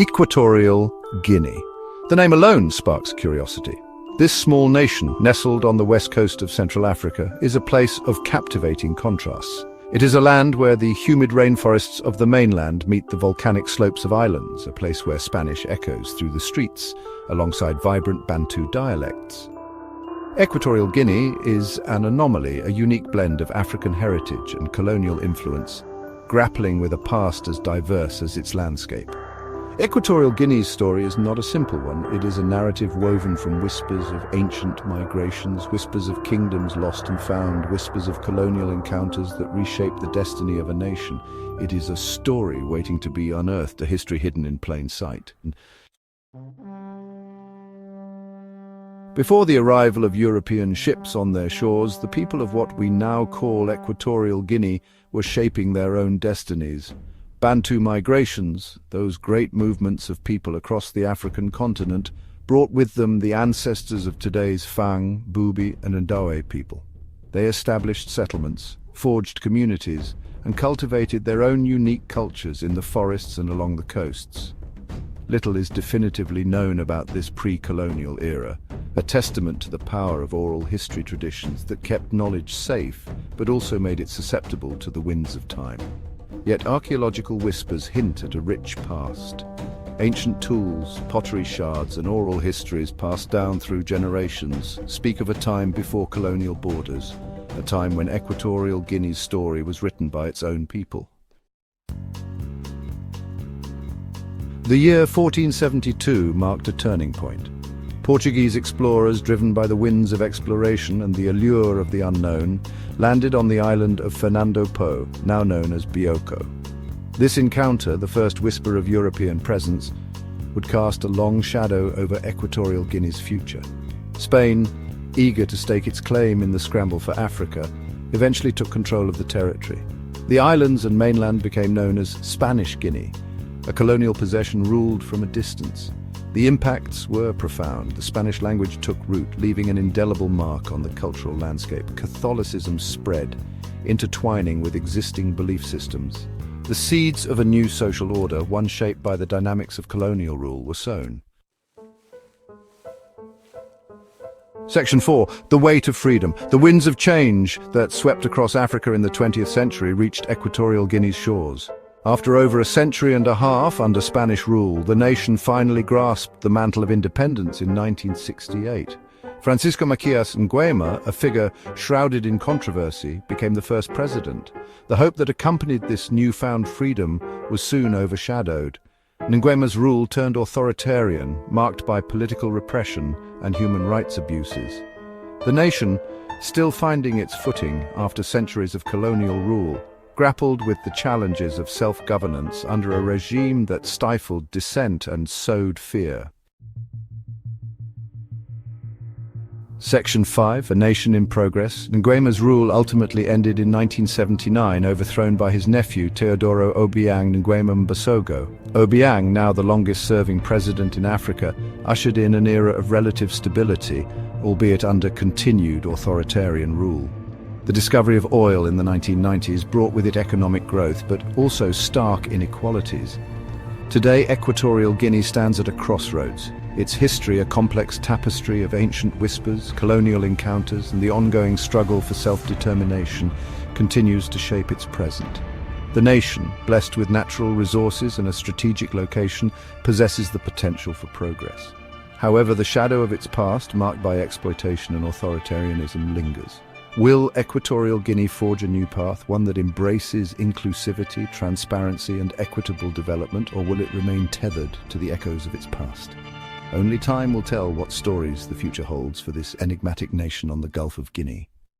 Equatorial Guinea. The name alone sparks curiosity. This small nation, nestled on the west coast of Central Africa, is a place of captivating contrasts. It is a land where the humid rainforests of the mainland meet the volcanic slopes of islands, a place where Spanish echoes through the streets, alongside vibrant Bantu dialects. Equatorial Guinea is an anomaly, a unique blend of African heritage and colonial influence, grappling with a past as diverse as its landscape. Equatorial Guinea's story is not a simple one. It is a narrative woven from whispers of ancient migrations, whispers of kingdoms lost and found, whispers of colonial encounters that reshape the destiny of a nation. It is a story waiting to be unearthed, a history hidden in plain sight. Before the arrival of European ships on their shores, the people of what we now call Equatorial Guinea were shaping their own destinies. Bantu migrations, those great movements of people across the African continent, brought with them the ancestors of today's Fang, Bubi and Ndawe people. They established settlements, forged communities, and cultivated their own unique cultures in the forests and along the coasts. Little is definitively known about this pre-colonial era, a testament to the power of oral history traditions that kept knowledge safe, but also made it susceptible to the winds of time. Yet archaeological whispers hint at a rich past. Ancient tools, pottery shards, and oral histories passed down through generations speak of a time before colonial borders, a time when Equatorial Guinea's story was written by its own people. The year 1472 marked a turning point. Portuguese explorers, driven by the winds of exploration and the allure of the unknown, landed on the island of Fernando Po, now known as Bioko. This encounter, the first whisper of European presence, would cast a long shadow over Equatorial Guinea's future. Spain, eager to stake its claim in the scramble for Africa, eventually took control of the territory. The islands and mainland became known as Spanish Guinea, a colonial possession ruled from a distance. The impacts were profound. The Spanish language took root, leaving an indelible mark on the cultural landscape. Catholicism spread, intertwining with existing belief systems. The seeds of a new social order, one shaped by the dynamics of colonial rule, were sown. Section 4. The Weight of Freedom. The winds of change that swept across Africa in the 20th century reached Equatorial Guinea's shores. After over a century and a half under Spanish rule, the nation finally grasped the mantle of independence in 1968. Francisco Macias Nguema, a figure shrouded in controversy, became the first president. The hope that accompanied this newfound freedom was soon overshadowed. Nguema's rule turned authoritarian, marked by political repression and human rights abuses. The nation, still finding its footing after centuries of colonial rule, grappled with the challenges of self-governance under a regime that stifled dissent and sowed fear. Section 5, A Nation in Progress. Nguema's rule ultimately ended in 1979, overthrown by his nephew Teodoro Obiang Nguema Mbasogo. Obiang, now the longest-serving president in Africa, ushered in an era of relative stability, albeit under continued authoritarian rule. The discovery of oil in the 1990s brought with it economic growth, but also stark inequalities. Today, Equatorial Guinea stands at a crossroads. Its history, a complex tapestry of ancient whispers, colonial encounters, and the ongoing struggle for self-determination, continues to shape its present. The nation, blessed with natural resources and a strategic location, possesses the potential for progress. However, the shadow of its past, marked by exploitation and authoritarianism, lingers. Will Equatorial Guinea forge a new path, one that embraces inclusivity, transparency, and equitable development, or will it remain tethered to the echoes of its past? Only time will tell what stories the future holds for this enigmatic nation on the Gulf of Guinea.